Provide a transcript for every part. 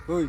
Woi,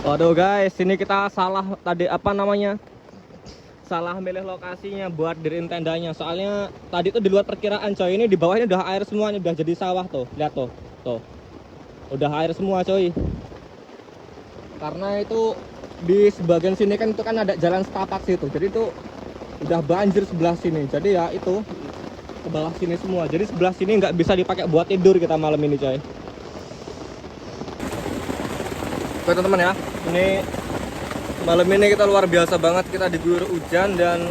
Waduh guys, ini kita salah tadi apa namanya? Salah milih lokasinya buat diriin tendanya. Soalnya tadi tuh di luar perkiraan coy. Ini di bawahnya udah air semuanya, udah jadi sawah tuh. Lihat tuh. Tuh. Udah air semua coy. Karena itu di sebagian sini kan itu kan ada jalan setapak situ. Jadi itu udah banjir sebelah sini. Jadi ya itu ke bawah sini semua. Jadi sebelah sini nggak bisa dipakai buat tidur kita malam ini coy. Oke teman-teman ya. Ini malam ini kita luar biasa banget, kita diguyur hujan dan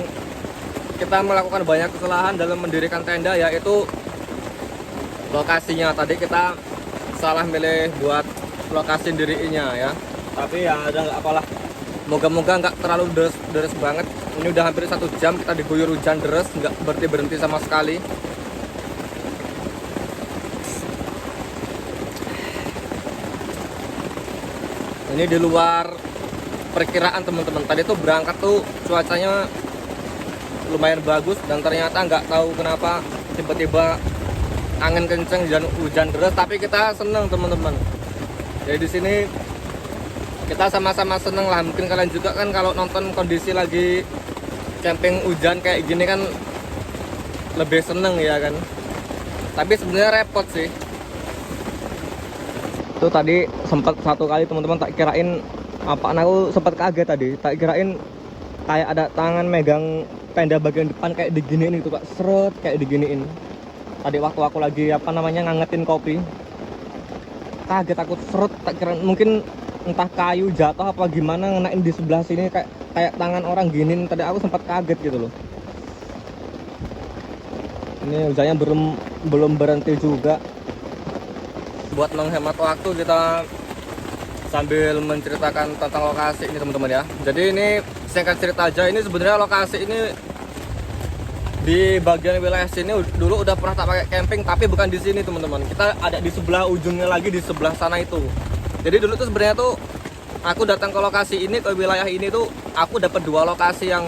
kita melakukan banyak kesalahan dalam mendirikan tenda, yaitu lokasinya. Tadi kita salah milih buat lokasi dirinya ya, tapi ya udah nggak apalah, moga-moga nggak terlalu deres banget. Ini udah hampir 1 jam kita diguyur hujan deras, nggak berhenti sama sekali. Ini di luar perkiraan teman-teman. Tadi tuh berangkat tuh cuacanya lumayan bagus dan ternyata nggak tahu kenapa tiba-tiba angin kenceng dan hujan deras, tapi kita seneng teman-teman. Jadi di sini kita sama-sama seneng lah. Mungkin kalian juga kan kalau nonton kondisi lagi camping hujan kayak gini kan lebih seneng ya kan. Tapi sebenarnya repot sih. Tuh tadi sempat satu kali teman-teman tak kirain apaan, aku sempat kaget tadi, tak kirain kayak ada tangan megang tenda bagian depan kayak diginiin itu Pak, seret kayak diginiin. Tadi waktu aku lagi apa namanya ngangetin kopi, kaget aku, seret, tak kira mungkin entah kayu jatuh apa gimana ngenain di sebelah sini kayak tangan orang giniin. Tadi aku sempat kaget gitu loh. Ini hujannya belum berhenti juga. Buat menghemat waktu kita sambil menceritakan tentang lokasi ini teman-teman ya. Jadi ini singkat cerita aja, ini sebenarnya lokasi ini di bagian wilayah sini dulu udah pernah tak pakai camping, tapi bukan di sini teman-teman. Kita ada di sebelah ujungnya lagi, di sebelah sana itu. Jadi dulu tuh sebenarnya tuh aku datang ke lokasi ini, ke wilayah ini tuh aku dapat 2 lokasi yang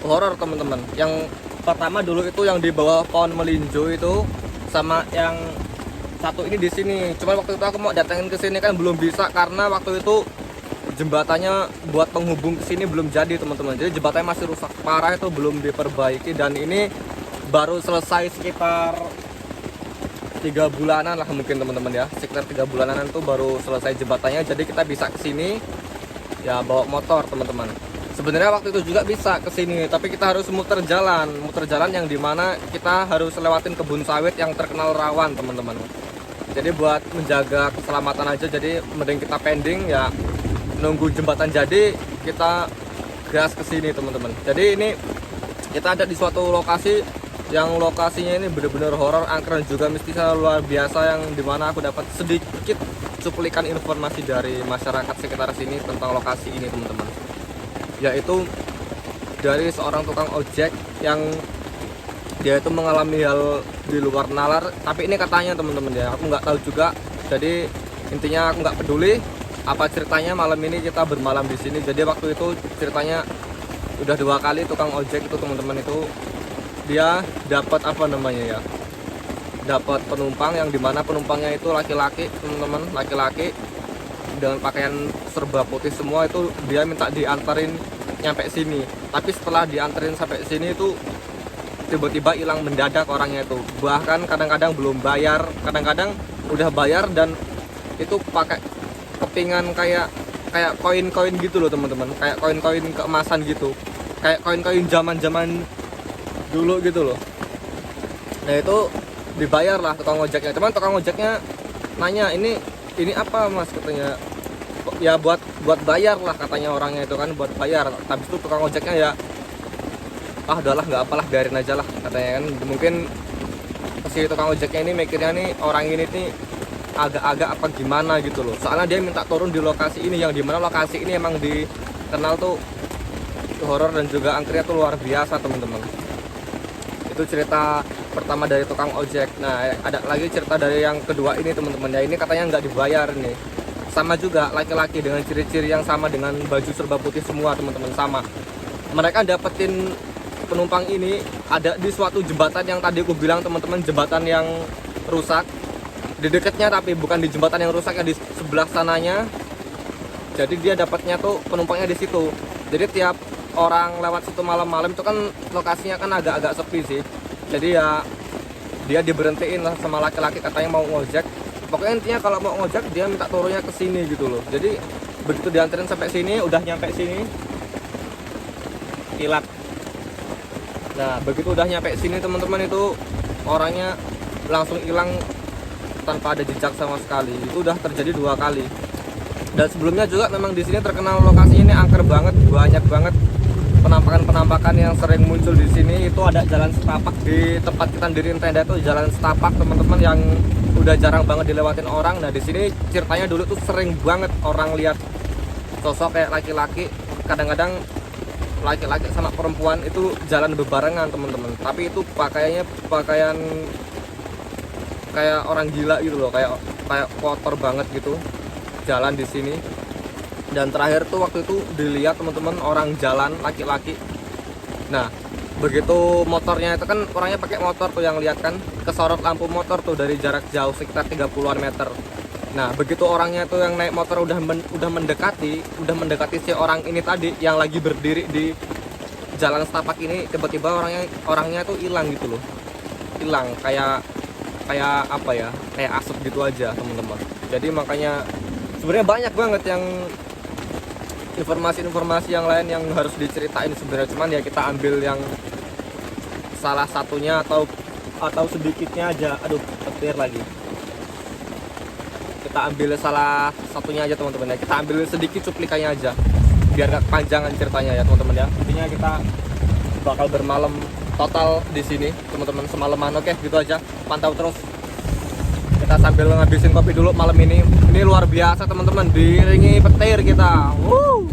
horor teman-teman. Yang pertama dulu itu yang di bawah pohon melinjo itu, sama yang satu ini di sini. Cuma waktu itu aku mau datangin ke sini kan belum bisa karena waktu itu jembatannya buat penghubung ke sini belum jadi teman-teman. Jadi jembatannya masih rusak parah, itu belum diperbaiki dan ini baru selesai sekitar 3 bulanan lah mungkin teman-teman ya. Sekitar 3 bulanan itu baru selesai jembatannya. Jadi kita bisa ke sini ya bawa motor teman-teman. Sebenarnya waktu itu juga bisa ke sini, tapi kita harus muter jalan yang dimana kita harus lewatin kebun sawit yang terkenal rawan teman-teman. Jadi buat menjaga keselamatan aja, jadi mending kita pending ya, nunggu jembatan jadi kita gas ke sini teman-teman. Jadi ini kita ada di suatu lokasi yang lokasinya ini benar-benar horor, angker, dan juga mistis luar biasa, yang dimana aku dapat sedikit cuplikan informasi dari masyarakat sekitar sini tentang lokasi ini teman-teman. Yaitu dari seorang tukang ojek yang dia itu mengalami hal di luar nalar, tapi ini katanya teman-teman ya, aku nggak tahu juga. Jadi intinya aku nggak peduli apa ceritanya, malam ini kita bermalam di sini. Jadi waktu itu ceritanya udah 2 kali tukang ojek itu teman-teman itu dia dapat apa namanya ya, dapat penumpang yang dimana penumpangnya itu laki-laki teman-teman, laki-laki dengan pakaian serba putih semua. Itu dia minta diantarin nyampe sini, tapi setelah diantarin sampai sini itu tiba-tiba hilang mendadak orangnya itu. Bahkan kadang-kadang belum bayar, kadang-kadang udah bayar dan itu pakai kepingan kayak koin-koin gitu loh teman-teman, kayak koin-koin keemasan gitu, kayak koin-koin zaman-zaman dulu gitu loh. Nah itu dibayar lah tukang ojeknya. Cuman tukang ojeknya nanya, ini apa mas, katanya ya buat bayar lah katanya orangnya itu kan, buat bayar. Habis itu tukang ojeknya ya udahlah nggak apalah, biarin aja lah katanya kan. Mungkin si tukang ojeknya ini mikirnya nih orang ini nih agak-agak apa gimana gitu loh. Soalnya dia minta turun di lokasi ini, yang dimana lokasi ini emang dikenal tuh horor dan juga angkernya tuh luar biasa teman-teman. Itu cerita pertama dari tukang ojek. Nah ada lagi cerita dari yang kedua ini teman-teman ya. Ini katanya nggak dibayar nih, sama juga laki-laki dengan ciri-ciri yang sama, dengan baju serba putih semua teman-teman, sama. Mereka dapetin penumpang ini ada di suatu jembatan yang tadi aku bilang teman-teman, jembatan yang rusak di dekatnya, tapi bukan di jembatan yang rusak, yang di sebelah sananya Jadi dia dapatnya tuh penumpangnya di situ. Jadi tiap orang lewat situ malam-malam itu kan lokasinya kan agak-agak sepi sih. Jadi ya dia diberhentiin lah sama laki-laki, katanya mau ngojek. Pokoknya intinya kalau mau ngojek dia minta turunnya ke sini gitu loh. Jadi begitu dianterin sampai sini, udah nyampe sini hilang. Nah begitu udah nyampe sini teman-teman, itu orangnya langsung hilang tanpa ada jejak sama sekali. Itu udah terjadi 2 kali. Dan sebelumnya juga memang di sini terkenal lokasinya ini angker banget, banyak banget penampakan-penampakan yang sering muncul di sini. Itu ada jalan setapak di tempat kita diriin tenda, itu jalan setapak teman-teman yang udah jarang banget dilewatin orang. Nah di sini ceritanya dulu tuh sering banget orang lihat sosok kayak laki-laki, kadang-kadang laki-laki sama perempuan itu jalan bebarengan teman-teman. Tapi itu pakaiannya pakaian kayak orang gila gitu loh, kayak kotor banget gitu jalan di sini. Dan terakhir tuh waktu itu dilihat teman-teman orang jalan laki-laki. Nah begitu motornya itu kan orangnya pakai motor tuh yang lihat kan, kesorot lampu motor tuh dari jarak jauh sekitar 30-an meter. Nah begitu orangnya tuh yang naik motor udah mendekati si orang ini tadi yang lagi berdiri di jalan setapak ini, tiba-tiba orangnya tuh hilang gitu loh, hilang kayak apa ya, kayak asap gitu aja teman-teman. Jadi makanya sebenarnya banyak banget yang informasi-informasi yang lain yang harus diceritain sebenarnya, cuman ya kita ambil yang salah satunya atau sedikitnya aja. Aduh petir lagi. Kita ambil salah satunya aja teman-teman ya, kita ambil sedikit cuplikannya aja biar gak kepanjangan ceritanya ya teman-teman ya. Intinya kita bakal bermalam total di sini teman-teman semalaman. Oke gitu aja, pantau terus. Kita sambil ngabisin kopi dulu malam ini. Ini luar biasa teman-teman, diiringi petir kita. Woo!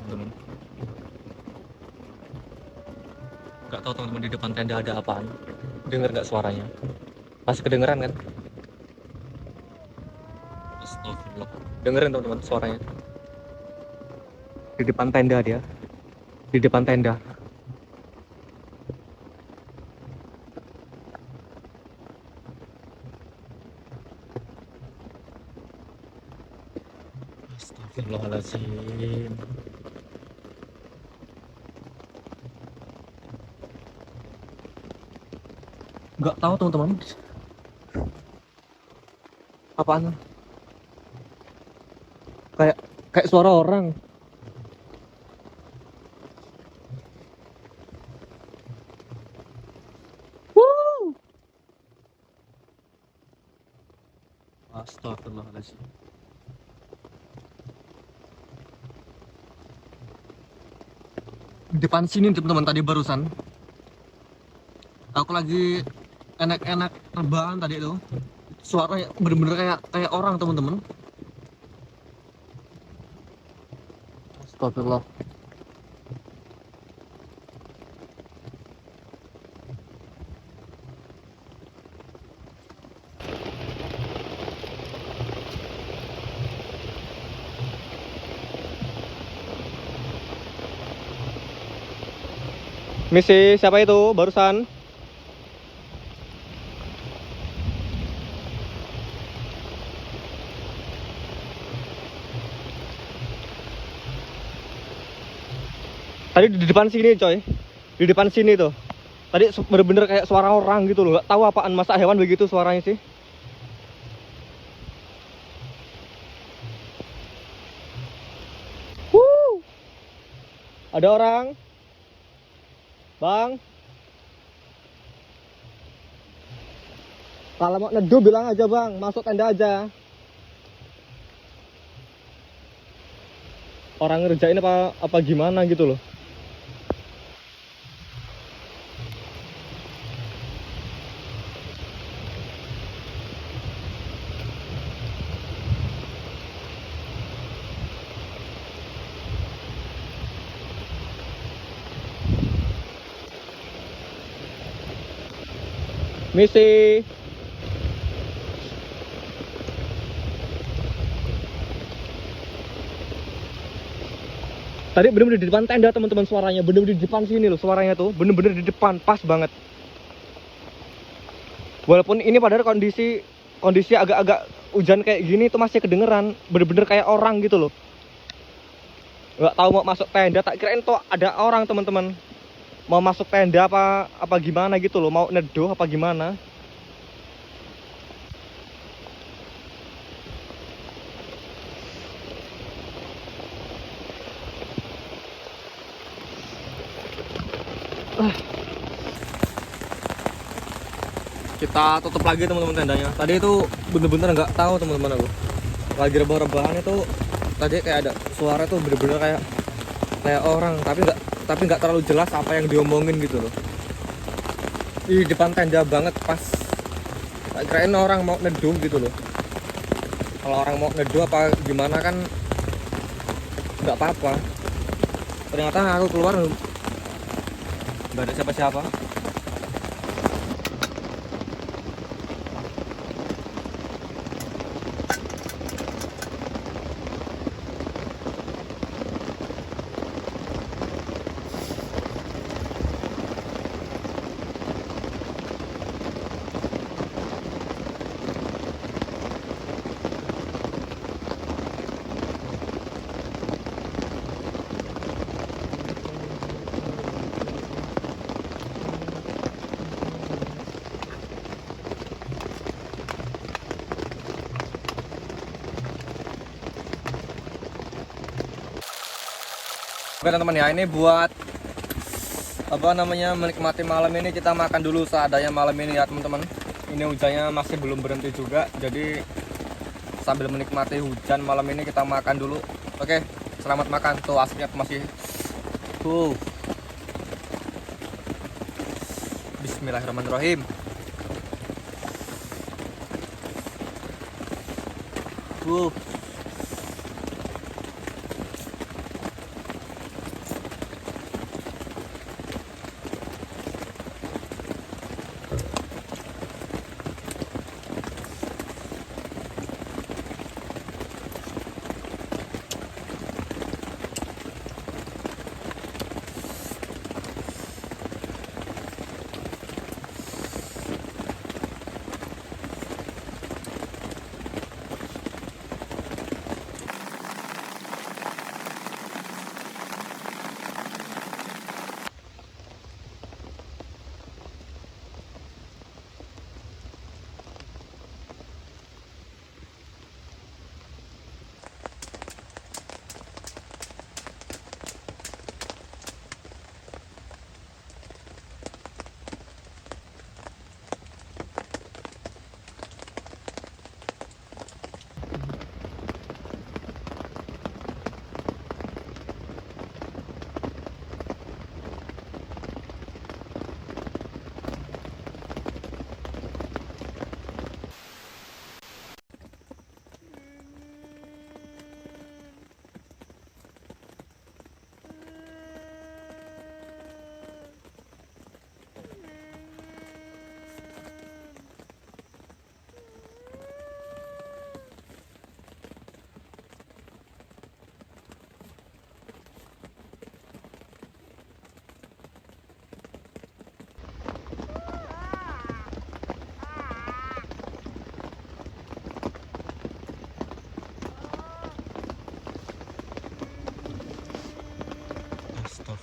Teman-teman, nggak tahu teman-teman di depan tenda ada apaan. Dengar nggak suaranya? Masih kedengeran kan? Astagfirullah. Dengerin teman-teman suaranya. Di depan tenda dia. Di depan tenda. Astagfirullahaladzim. Nggak tahu teman-teman. Apaan? Kayak suara orang. Woo! Astagfirullahaladzim. Di depan sini teman-teman tadi barusan. Aku lagi enak-enak rebahan tadi itu. Suaranya bener-bener kayak orang teman-teman. Astagfirullah. Misi siapa itu barusan? Tadi di depan sini coy, di depan sini tuh. Tadi bener-bener kayak suara orang gitu loh. Gak tahu apaan, masa hewan begitu suaranya sih. Ada orang, bang. Kalau mau neduh bilang aja bang, masuk tenda aja. Orang ngerjain apa gimana gitu loh. Misi. Tadi bener-bener di depan tenda teman-teman suaranya, bener-bener di depan sini loh suaranya tuh, bener-bener di depan, pas banget. Walaupun ini padahal kondisi agak-agak hujan kayak gini tuh masih kedengeran, bener-bener kayak orang gitu loh. Nggak tahu mau masuk tenda, tak kirain tuh ada orang teman-teman. Mau masuk tenda apa gimana gitu loh, mau neduh apa gimana. Kita tutup lagi teman-teman tendanya. Tadi itu bener-bener nggak tahu teman-teman, aku lagi rebah-rebahan itu tadi kayak ada suara tuh bener-bener kayak orang, tapi nggak terlalu jelas apa yang diomongin gitu loh. Di depan tenda banget, pas tak kirain orang mau neduh gitu loh. Kalau orang mau neduh apa gimana kan nggak apa-apa. Ternyata aku keluar nggak ada siapa-siapa. Oke teman-teman ya, ini buat apa namanya menikmati malam ini, kita makan dulu seadanya malam ini ya teman-teman. Ini hujannya masih belum berhenti juga, jadi sambil menikmati hujan malam ini kita makan dulu. Oke, selamat makan. Tuh asapnya masih Bismillahirrahmanirrahim.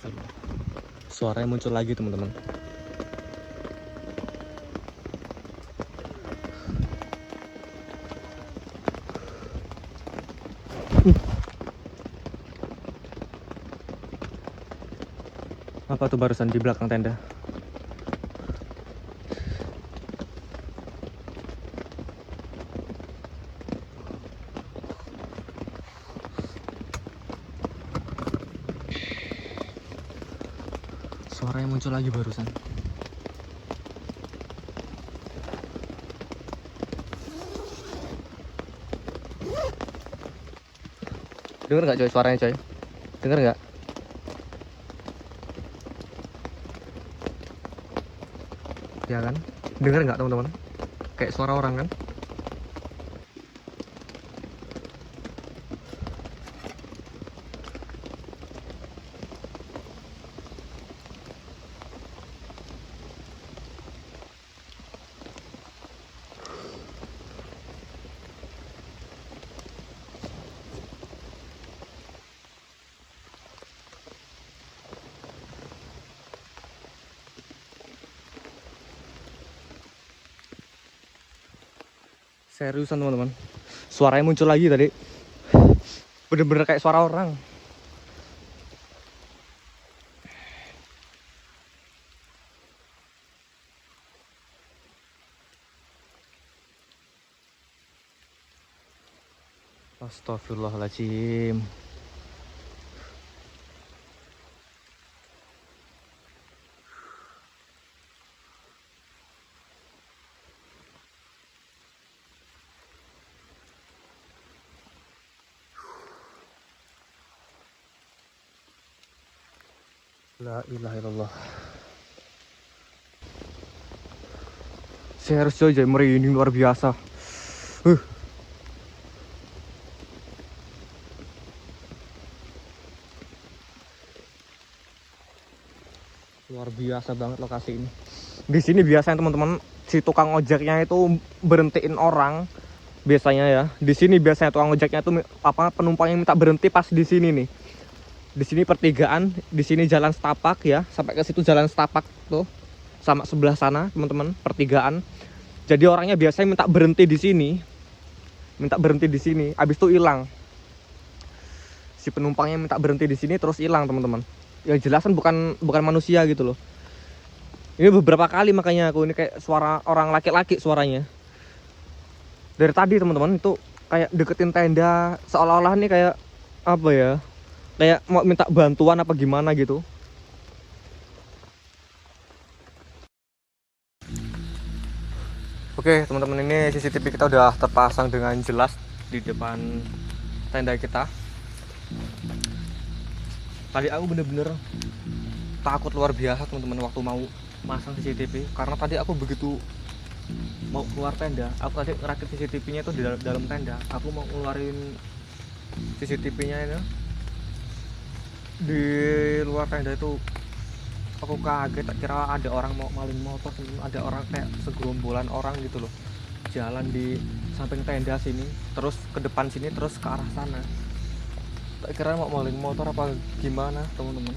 Astagfirullah. Suaranya muncul lagi teman-teman. Apa tuh barusan di belakang tenda? Suaranya muncul lagi barusan. Dengar nggak coy suaranya coy? Dengar nggak? Ya kan? Dengar nggak teman-teman? Kayak suara orang kan? Seriusan teman-teman, suaranya muncul lagi tadi. Bener-bener kayak suara orang. Astagfirullahaladzim. La ilaha illallah. Serius coy, merinding luar biasa. Luar biasa banget lokasi ini. Di sini biasanya teman-teman si tukang ojeknya itu berhentiin orang. Biasanya ya, di sini biasanya tukang ojeknya itu apa penumpang yang minta berhenti pas di sini nih. Di sini pertigaan, di sini jalan setapak ya, sampai ke situ jalan setapak tuh, sama sebelah sana teman-teman pertigaan. Jadi orangnya biasanya minta berhenti di sini, abis itu hilang. Si penumpangnya minta berhenti di sini terus hilang teman-teman. Yang jelas kan bukan manusia gitu loh. Ini beberapa kali makanya aku ini kayak suara orang laki-laki suaranya. Dari tadi teman-teman itu kayak deketin tenda, seolah-olah nih kayak apa ya? Kayak mau minta bantuan apa gimana gitu. Oke teman-teman, ini CCTV kita udah terpasang dengan jelas di depan tenda kita. Tadi aku bener-bener takut luar biasa teman-teman waktu mau masang CCTV, karena tadi aku begitu mau keluar tenda, aku tadi ngerakit CCTV-nya itu di dalam tenda. Aku mau ngeluarin CCTV-nya ini di luar tenda itu, aku kaget, tak kira ada orang mau maling motor, ada orang kayak segerombolan orang gitu loh, jalan di samping tenda sini, terus ke depan sini, terus ke arah sana. Tak kira mau maling motor apa gimana teman-teman.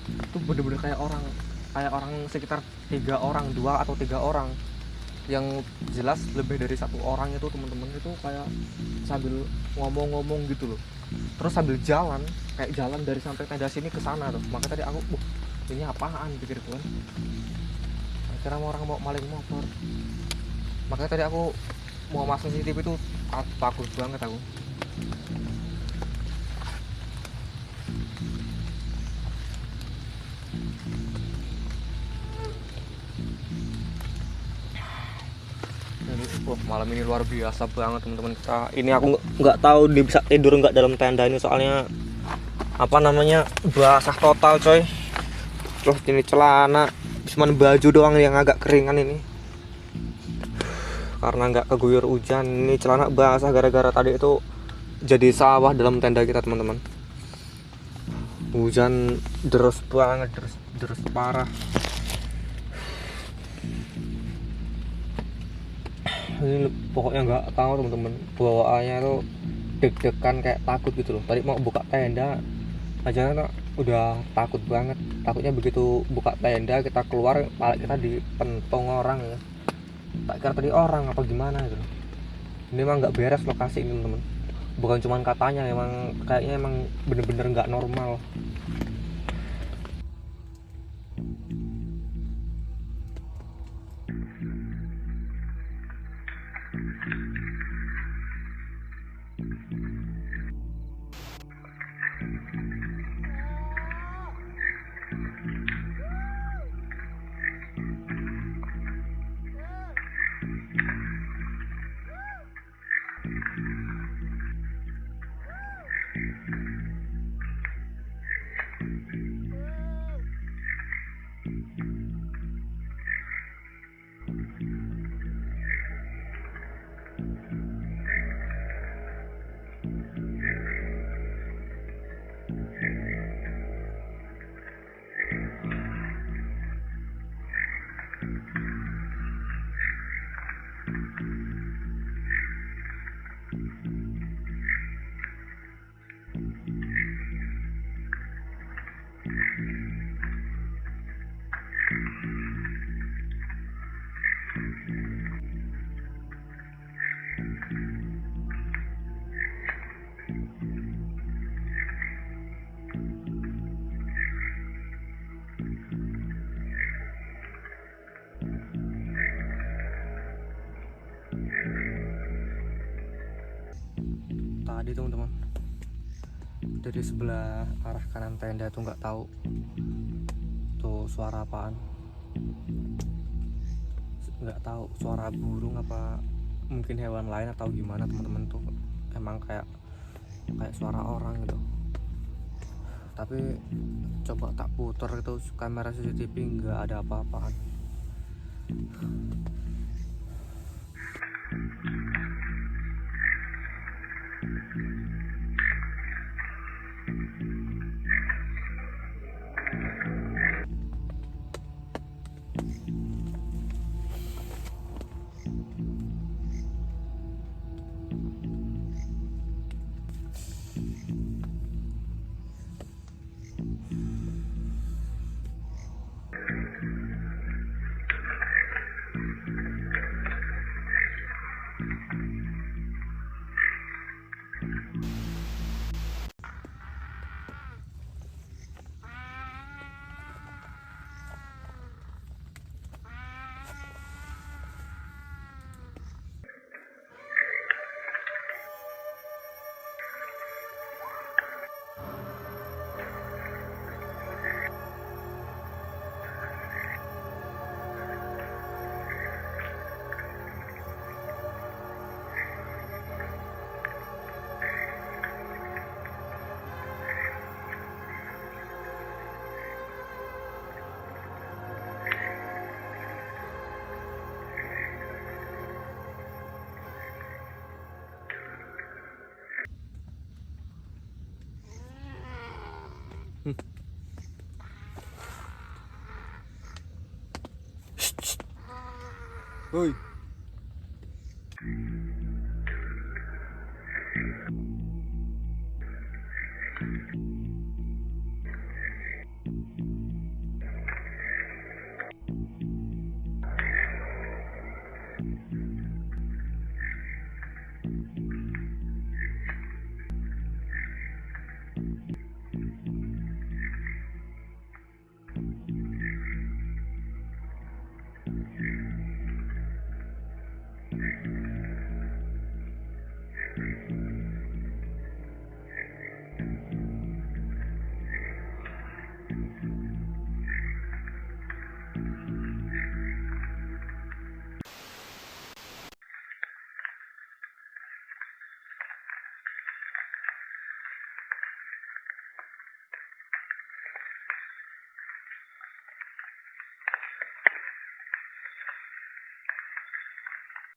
Itu bener-bener kayak orang sekitar 2 atau 3 orang, yang jelas lebih dari 1 orang itu teman-teman. Itu kayak sambil ngomong-ngomong gitu loh, terus sambil jalan, kayak jalan dari sampai tenda sini ke sana tuh. Makanya tadi aku, ini apaan pikirku kan, kira orang mau maling motor. Makanya tadi aku mau masuk CCTV itu takut banget aku. Malam ini luar biasa banget teman-teman kita. Ini aku nggak tahu dia bisa tidur nggak dalam tenda ini, soalnya apa namanya, basah total coy. Terus ini celana, cuman baju doang yang agak keringan ini karena nggak keguyur hujan. Ini celana basah gara-gara tadi itu jadi sawah dalam tenda kita teman-teman. Hujan deras banget, deras parah. Ini pokoknya nggak tahu teman-teman, bawaannya tuh deg-degan kayak takut gitu loh. Tadi mau buka tenda aja udah takut banget. Takutnya begitu buka tenda kita keluar, kepala kita dipentong orang ya. Tak kira tadi orang apa gimana gitu. Ini emang nggak beres lokasi ini teman-teman. Bukan cuma katanya, emang kayaknya emang bener-bener nggak normal. Tadi teman-teman dari sebelah arah kanan tenda tuh nggak tahu tuh suara apaan, nggak tahu suara burung apa mungkin hewan lain atau gimana teman-teman. Tuh emang kayak suara orang gitu, tapi coba tak putar itu kamera CCTV nggak ada apa-apaan. Woi.